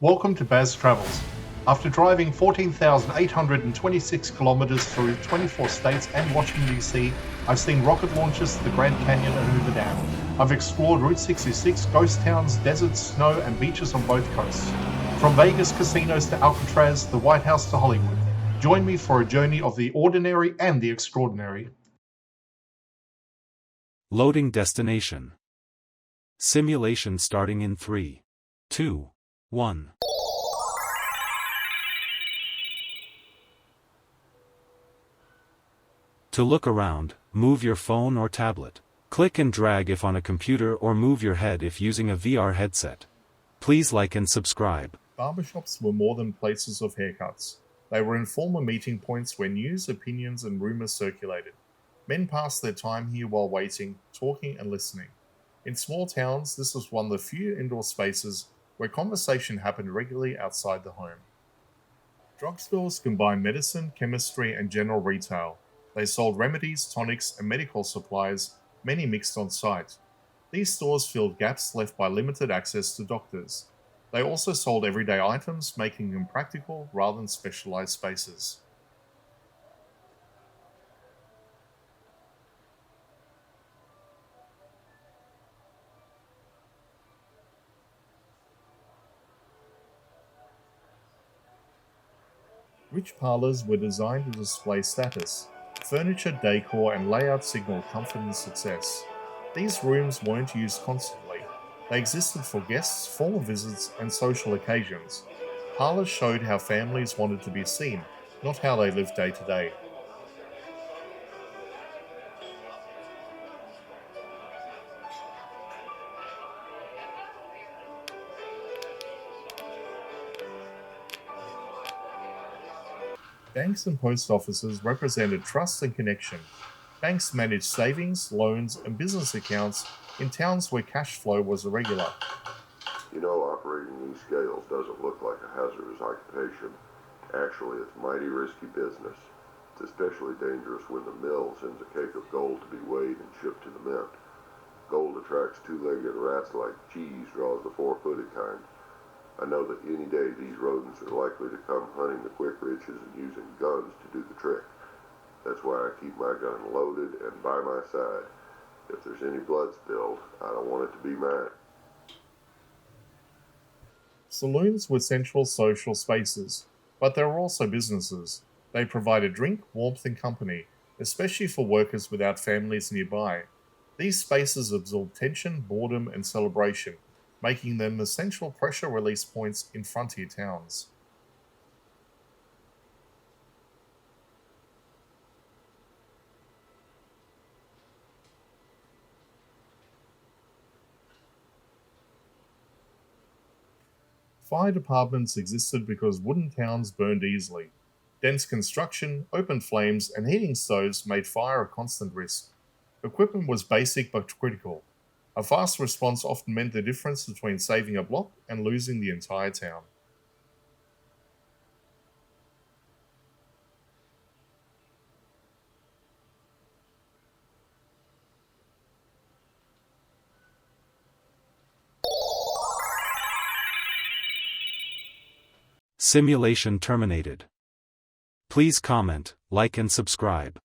Welcome to Baz Travels. After driving 14,826 kilometers through 24 states and Washington DC, I've seen rocket launches to the Grand Canyon and Hoover Dam. I've explored Route 66, ghost towns, deserts, snow, and beaches on both coasts. From Vegas casinos to Alcatraz, the White House to Hollywood. Join me for a journey of the ordinary and the extraordinary. Loading destination. Simulation starting in 3, 2, 1. To look around, move your phone or tablet. Click and drag if on a computer or move your head if using a VR headset. Please like and subscribe. Barbershops were more than places of haircuts. They were informal meeting points where news, opinions, and rumours circulated. Men passed their time here while waiting, talking and listening. In small towns, this was one of the few indoor spaces where conversation happened regularly outside the home. Drugstores combined medicine, chemistry, and general retail. They sold remedies, tonics, and medical supplies, many mixed on site. These stores filled gaps left by limited access to doctors. They also sold everyday items, making them practical rather than specialised spaces. Rich parlours were designed to display status. Furniture, decor, and layout signaled comfort and success. These rooms weren't used constantly. They existed for guests, formal visits, and social occasions. Parlours showed how families wanted to be seen, not how they lived day to day. Banks and post offices represented trust and connection. Banks managed savings, loans, and business accounts in towns where cash flow was irregular. You know, operating these scales doesn't look like a hazardous occupation. Actually, it's mighty risky business. It's especially dangerous when the mill sends a cake of gold to be weighed and shipped to the mint. Gold attracts two-legged rats like cheese draws the four-footed kind. I know that any day these rodents are likely to come hunting the quick riches and using guns to do the trick. That's why I keep my gun loaded and by my side. If there's any blood spilled, I don't want it to be mine. Saloons were central social spaces, but they were also businesses. They provided drink, warmth, and company, especially for workers without families nearby. These spaces absorbed tension, boredom, and celebration, making them essential pressure release points in frontier towns. Fire departments existed because wooden towns burned easily. Dense construction, open flames, and heating stoves made fire a constant risk. Equipment was basic but critical. A fast response often meant the difference between saving a block and losing the entire town. Simulation terminated. Please comment, like and subscribe.